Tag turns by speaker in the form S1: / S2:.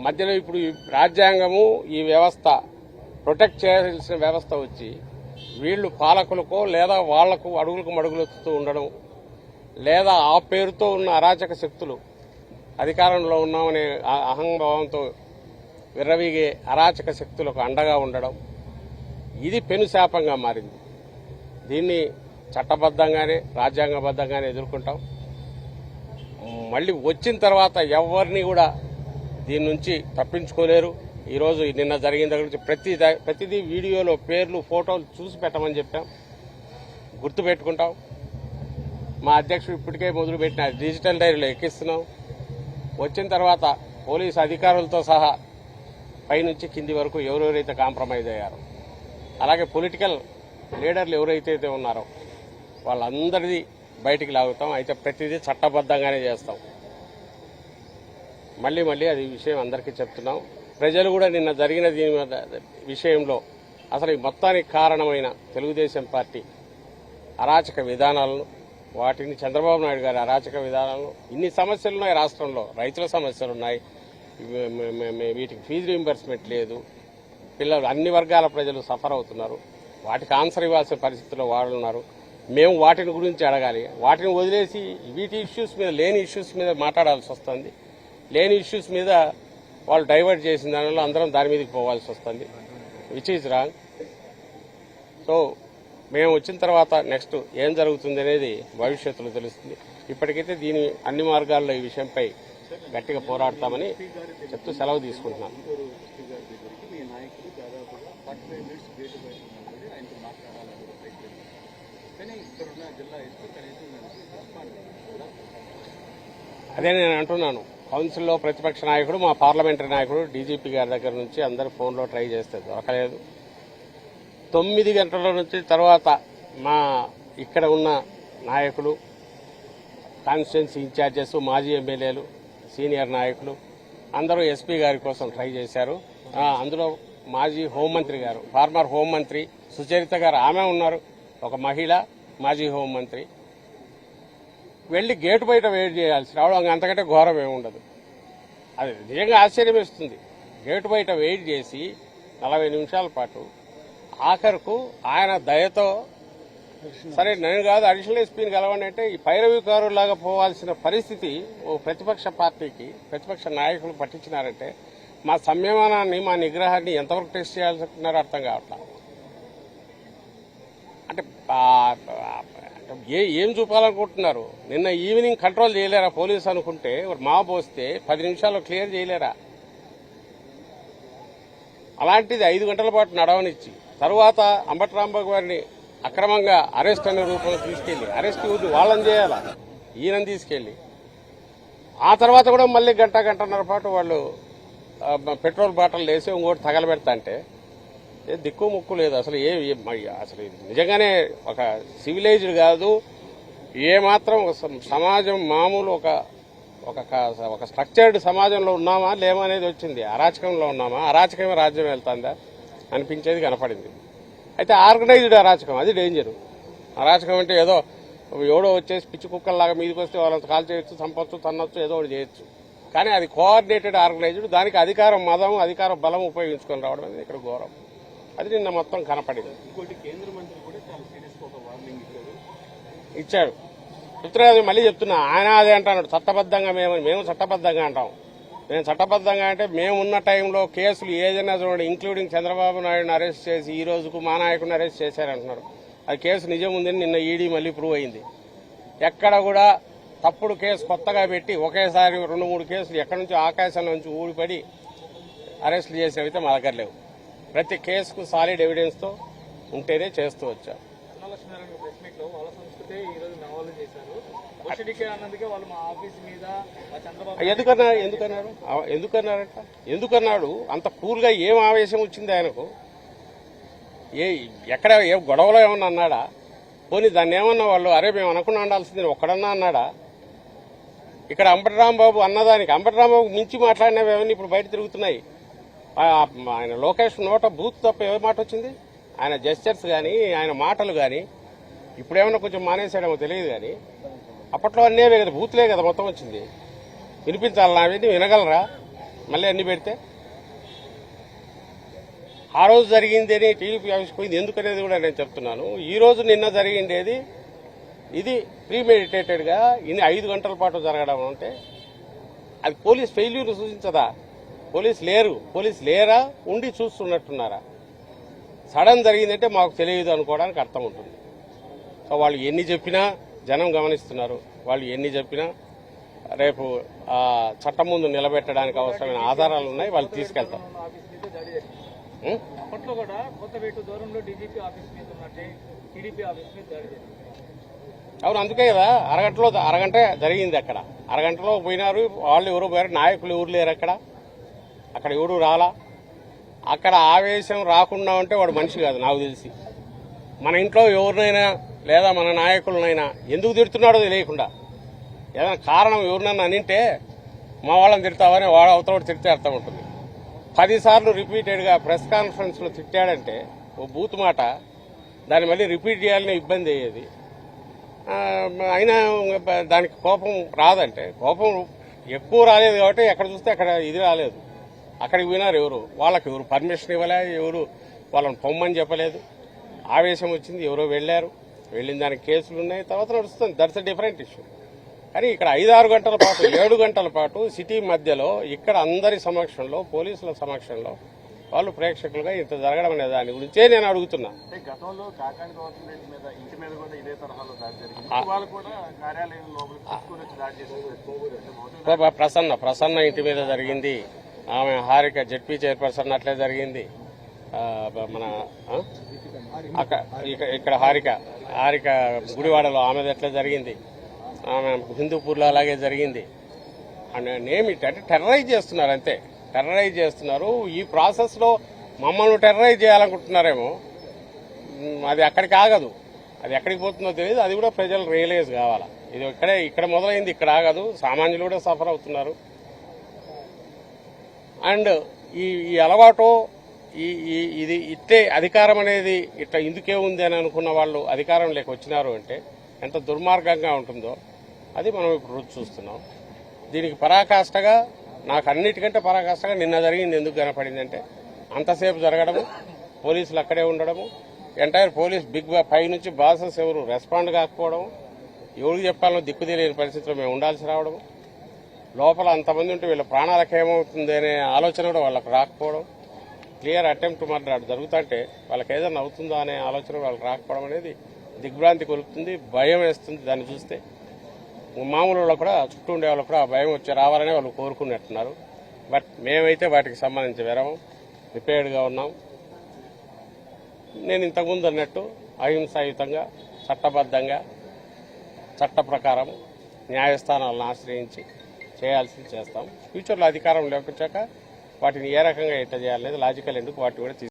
S1: మధ్యలో ఇప్పుడు ఈ రాజ్యాంగము ఈ వ్యవస్థ ప్రొటెక్ట్ చేయాల్సిన వ్యవస్థ వచ్చి వీళ్ళు పాలకులకో లేదా వాళ్లకు అడుగులకు మడుగులెత్తుతూ ఉండడం, లేదా ఆ పేరుతో ఉన్న అరాచక శక్తులు అధికారంలో ఉన్నామనే అహంభావంతో విర్రవీగే అరాచక శక్తులకు అండగా ఉండడం, ఇది పెనుశాపంగా మారింది. దీన్ని చట్టబద్ధంగానే రాజ్యాంగబద్ధంగానే ఎదుర్కొంటాం. మళ్ళీ వచ్చిన తర్వాత ఎవరిని కూడా దీని నుంచి తప్పించుకోలేరు. ఈరోజు నిన్న జరిగిన దగ్గర నుంచి ప్రతిదీ వీడియోలో పేర్లు ఫోటోలు చూసి పెట్టమని చెప్పాం, గుర్తుపెట్టుకుంటాం. మా అధ్యక్షుడు ఇప్పటికే మొదలుపెట్టిన డిజిటల్ డైరీలో ఎక్కిస్తున్నాం. వచ్చిన తర్వాత పోలీసు అధికారులతో సహా పైనుంచి కింది వరకు ఎవరెవరైతే కాంప్రమైజ్ అయ్యారో, అలాగే పొలిటికల్ లీడర్లు ఎవరైతే ఉన్నారో వాళ్ళందరిది బయటికి లాగుతాం. అయితే ప్రతిదీ చట్టబద్ధంగానే చేస్తాం. మళ్ళీ అది విషయం అందరికీ చెప్తున్నాం. ప్రజలు కూడా నిన్న జరిగిన దీని విషయంలో అసలు ఈ మొత్తానికి కారణమైన తెలుగుదేశం పార్టీ అరాచక విధానాలను, వాటిని చంద్రబాబు నాయుడు గారి అరాచక విధానాలను, ఇన్ని సమస్యలు ఉన్నాయి రాష్ట్రంలో. రైతుల సమస్యలు ఉన్నాయి, వీటికి ఫీజు రీయింబర్స్మెంట్ లేదు, పిల్లలు అన్ని వర్గాల ప్రజలు సఫర్ అవుతున్నారు. వాటికి ఆన్సర్ ఇవ్వాల్సిన పరిస్థితుల్లో వాళ్ళు ఉన్నారు. మేము వాటిని గురించి అడగాలి. వాటిని వదిలేసి వీటి ఇష్యూస్ మీద, లేని ఇష్యూస్ మీద మాట్లాడాల్సి వస్తుంది. లేని ఇష్యూస్ మీద వాళ్ళు డైవర్ట్ చేసిన దానివల్ల అందరం దాని మీదకి పోవాల్సి వస్తుంది, విచ్ ఈజ్ రాంగ్. సో మేము వచ్చిన తర్వాత నెక్స్ట్ ఏం జరుగుతుంది అనేది భవిష్యత్తులో తెలుస్తుంది. ఇప్పటికైతే దీని అన్ని మార్గాల్లో ఈ విషయంపై గట్టిగా పోరాడతామని చెప్తూ సెలవు తీసుకుంటున్నాను. అదే నేను అంటున్నాను. కౌన్సిల్లో ప్రతిపక్ష నాయకుడు, మా పార్లమెంటరీ నాయకుడు, డీజీపీ గారి దగ్గర నుంచి అందరూ ఫోన్లో ట్రై చేస్తే దొరకలేదు. 9 గంటల నుంచి తర్వాత మా ఇక్కడ ఉన్న నాయకులు, కాన్స్టిట్యున్సీ ఇన్ఛార్జెస్, మాజీ ఎమ్మెల్యేలు, సీనియర్ నాయకులు అందరూ ఎస్పీ గారి కోసం ట్రై చేశారు. అందులో మాజీ హోంమంత్రి గారు, ఫార్మర్ హోంమంత్రి సుచరిత గారు, ఆమె ఉన్నారు, ఒక మహిళ మాజీ హోంమంత్రి. వెళ్లి గేటు బయట వెయిట్ చేయాల్సి రావడం అంతకంటే ఘోరం ఏముండదు. అది నిజంగా ఆశ్చర్యం ఇస్తుంది. గేటు బయట వెయిట్ చేసి 40 నిమిషాల పాటు ఆఖరుకు ఆయన దయతో, సరే నేను కాదు అడిషనల్ ఎస్పీని కలవండి అంటే ఈ పైరవీకారులాగా పోవాల్సిన పరిస్థితి ఓ ప్రతిపక్ష పార్టీకి, ప్రతిపక్ష నాయకులు పట్టించినారంటే మా సంయమనాన్ని, మా నిగ్రహాన్ని ఎంతవరకు టెస్ట్ చేయాల్సుకున్నారో అర్థం కావట్లా. అంటే ఏం చూపాలనుకుంటున్నారు? నిన్న ఈవినింగ్ కంట్రోల్ చేయలేరా పోలీసు అనుకుంటే, మాబ్ వస్తే 10 నిమిషాల్లో క్లియర్ చేయలేరా? అలాంటిది 5 గంటల పాటు నడవనిచ్చి తరువాత అంబటి రాంబాబు గారిని అక్రమంగా అరెస్ట్ అనే రూపంలో తీసుకెళ్లి, అరెస్ట్ వాళ్ళని చేయాలా, ఈయనని తీసుకెళ్లి ఆ తర్వాత కూడా మళ్ళీ గంటన్నర పాటు వాళ్ళు పెట్రోల్ బాటిల్ వేసి ఇంకోటి తగలబెడతా అంటే దిక్కు ముక్కు లేదు. అసలు అసలు నిజంగానే ఒక సివిలైజ్డ్ కాదు. ఏమాత్రం సమాజం మామూలు ఒక స్ట్రక్చర్డ్ సమాజంలో ఉన్నామా లేమా అనేది వచ్చింది. అరాచకంలో ఉన్నామా, అరాచకమే రాజ్యం వెళ్తుందా అనిపించేది కనపడింది. అయితే ఆర్గనైజ్డ్ అరాచకం, అది డేంజరు. అరాచకం అంటే ఏదో ఎవడో వచ్చేసి పిచ్చి కుక్కల్లాగా మీదకి వస్తే వాళ్ళని కాల్ చేయొచ్చు, చంపొచ్చు, తన్నొచ్చు, ఏదో ఒకటి చేయొచ్చు. కానీ అది కోఆర్డినేటెడ్ ఆర్గనైజ్డ్, దానికి అధికారం మదం, అధికార బలం ఉపయోగించుకొని రావడం అనేది ఇక్కడ ఘోరం. అది నిన్న మొత్తం కనపడింది.
S2: ఇంకోటి కేంద్ర మంత్రి కూడా చాలా సీరియస్ ఒక వార్నింగ్
S1: ఇచ్చాడు. ఉత్తరాది మళ్ళీ చెప్తున్నా, ఆయన అదే అంటున్నాడు, చట్టబద్ధంగా మేము చట్టబద్ధంగా అంటాం. మేము చట్టబద్ధంగా అంటే మేమున్న టైంలో కేసులు ఏదైనా చూడండి, ఇంక్లూడింగ్ చంద్రబాబు నాయుడుని అరెస్ట్ చేసి ఈ రోజుకు మా నాయకుడిని అరెస్ట్ చేశారంటున్నారు. అది కేసు నిజం ఉందని నిన్న ఈడీ మళ్ళీ ప్రూవ్ అయింది. ఎక్కడ కూడా తప్పుడు కేసు కొత్తగా పెట్టి ఒకేసారి 2-3 కేసులు ఎక్కడి నుంచి ఆకాశం నుంచి ఊడిపడి అరెస్టులు చేసినవైతే మా దగ్గర లేవు. ప్రతి కేసుకు సాలిడ్ ఎవిడెన్స్ తో ఉంటేనే చేస్తూ వచ్చాం. ఎందుకన్నాడు అంత కూల్ గా? ఏం ఆవేశం వచ్చింది ఆయనకు? ఎక్కడ ఏ గొడవలో ఏమన్నా అన్నాడా? పోనీ దాన్ని ఏమన్నా వాళ్ళు అరే మేము అనుకున్నా ఉండాల్సింది ఒక్కడన్నా అన్నాడా? ఇక్కడ అంబటి రాంబాబు అన్నదానికి అంబటి రాంబాబు మించి మాట్లాడినవేమన్నీ ఇప్పుడు బయట తిరుగుతున్నాయి. ఆయన లోకేష్ నోట బూత్ తప్ప ఏ మాట వచ్చింది? ఆయన జెస్చర్స్ కానీ, ఆయన మాటలు కానీ ఇప్పుడేమన్నా కొంచెం మానేసాడేమో తెలియదు. కానీ అప్పట్లో అన్నేవే కదా, బూత్లే కదా మొత్తం వచ్చింది. వినిపించాలి, అవన్నీ వినగలరా? మళ్ళీ అన్ని పెడితే ఆ రోజు జరిగింది అని టీడీపీ ఆఫీస్కి పోయింది ఎందుకనేది కూడా నేను చెప్తున్నాను. ఈ రోజు నిన్న జరిగిండేది ఇది ప్రీమెడిటేటెడ్గా ఇన్ని 5 గంటల పాటు జరగడం అంటే అది పోలీస్ ఫెయిల్యూర్ సూచించదా? పోలీస్ లేరా, ఉండి చూస్తున్నట్టున్నారా? సడన్ జరిగిందంటే మాకు తెలియదు అనుకోవడానికి అర్థం ఉంటుంది. సో వాళ్ళు ఎన్ని చెప్పినా జనం గమనిస్తున్నారు. వాళ్ళు ఎన్ని చెప్పినా రేపు చట్టం ముందు నిలబెట్టడానికి అవసరమైన ఆధారాలు ఉన్నాయి, వాళ్ళు తీసుకెళ్తాం.
S2: అప్పట్లో కూడా కొత్తపేట దూరంలో డీజీపీ ఆఫీస్ మీద ఉన్నట్టే టీడీపీ ఆఫీస్ మీద దాడి జరిగింది.
S1: అవును, అందుకే కదా అరగంట జరిగింది. అక్కడ అరగంటలో పోయినారు. వాళ్ళు ఎవరు పోయారు, నాయకులు ఎవరు లేరు అక్కడ ఎవరు రాలా. అక్కడ ఆవేశం రాకుండా ఉంటే వాడు మనిషి కాదు నాకు తెలిసి. మన ఇంట్లో ఎవరినైనా లేదా మన నాయకులనైనా ఎందుకు తిడుతున్నాడో తెలియకుండా ఏదైనా కారణం ఎవరినైనా అనింటే మా వాళ్ళని తిడతావని వాడు అవతల తిడితే అర్థం ఉంటుంది. 10 సార్లు రిపీటెడ్గా ప్రెస్ కాన్ఫరెన్స్లో తిట్టాడంటే ఓ బూత్ మాట, దాన్ని మళ్ళీ రిపీట్ చేయాలని ఇబ్బంది అయ్యేది. అయినా దానికి కోపం రాదంటే కోపం ఎక్కువ రాలేదు కాబట్టి ఎక్కడ చూస్తే అక్కడ ఇది రాలేదు. అక్కడికి పోయినారు ఎవరు పర్మిషన్ ఇవ్వలే, ఎవరు వాళ్ళని పొమ్మని చెప్పలేదు. ఆవేశం వచ్చింది, ఎవరో వెళ్ళిన దానికి కేసులు ఉన్నాయి, తర్వాత నడుస్తుంది. That's a different issue. కానీ ఇక్కడ 5-6 గంటల పాటు 7 గంటల పాటు సిటీ మధ్యలో ఇక్కడ అందరి సమక్షంలో పోలీసుల సమక్షంలో వాళ్ళు ప్రేక్షకులుగా ఇంత జరగడం అనే దాని గురించే నేను అడుగుతున్నా.
S2: గతంలో కాకాని గవర్నమెంట్ మీద ఇంటి మీద కూడా ఇదే తరహాలో దాడి జరిగింది. వాళ్ళు కూడా కార్యాలయం లోపలికి తీసుకుని వచ్చి దాడి చేశారు.
S1: ప్రసన్న ఇంటి మీద జరిగింది. ఆమె హారిక జెడ్పీ చైర్పర్సన్ అట్లే జరిగింది. మన ఇక్కడ హారిక గుడివాడలో ఆమెది ఎట్లా జరిగింది. ఆమె హిందూపూర్లో అలాగే జరిగింది. అండ్ నేమ్ ఇట్ అంటే టెర్రరైజ్ చేస్తున్నారు, అంతే టెర్రరైజ్ చేస్తున్నారు. ఈ ప్రాసెస్లో మమ్మల్ని టెర్రరైజ్ చేయాలనుకుంటున్నారేమో. అది అక్కడికి ఆగదు, అది ఎక్కడికి పోతుందో తెలియదు. అది కూడా ప్రజలు రియలైజ్ కావాలా. ఇది ఇక్కడ మొదలైంది, ఇక్కడ ఆగదు. సామాన్యులు కూడా సఫర్ అవుతున్నారు. అండ్ ఈ అలవాటు ఇది ఇట్టే అధికారం అనేది ఇట్లా ఇందుకే ఉంది అని అనుకున్న వాళ్ళు అధికారం లేక వచ్చినారు అంటే ఎంత దుర్మార్గంగా ఉంటుందో అది మనం ఇప్పుడు రుచి చూస్తున్నాం. దీనికి పరాకాష్ఠగా నాకు అన్నిటికంటే పరాకాష్ఠగా నిన్న జరిగింది ఎందుకు కనపడిందంటే అంతసేపు జరగడము, పోలీసులు అక్కడే ఉండడము, ఎంటైర్ పోలీస్ పై నుంచి బాసెస్ ఎవరు రెస్పాండ్ కాకపోవడం, ఎవరికి చెప్పాలో దిక్కు తెలియని పరిస్థితిలో మేము ఉండాల్సి రావడము, లోపల అంతమంది ఉంటే వీళ్ళ ప్రాణాలకు ఏమవుతుంది అనే ఆలోచన కూడా వాళ్ళకి రాకపోవడం, క్లియర్ అటెంప్ట్ మర్డర్ జరుగుతుంటే వాళ్ళకి ఏదైనా అవుతుందా అనే ఆలోచన వాళ్ళకి రాకపోవడం అనేది దిగ్భ్రాంతి కొలుపుతుంది, భయం వేస్తుంది. దాన్ని చూస్తే మామూలు వాళ్ళు కూడా చుట్టూ ఉండే వాళ్ళు కూడా భయం వచ్చి రావాలని వాళ్ళు కోరుకున్నట్టున్నారు. బట్ మేమైతే వాటికి సంబంధించి వేరం ప్రిపేర్డ్గా ఉన్నాం. నేను ఇంతకుముందు అన్నట్టు అహింసాయుతంగా చట్టబద్ధంగా చట్ట ప్రకారం న్యాయస్థానాలను ఆశ్రయించి చేయాల్సింది చేస్తాం. ఫ్యూచర్లో అధికారం లేకొచ్చాక వాటిని ఏ రకంగా ఎట్లా చేయాలనేది లాజికల్ ఎందుకు వాటి కూడా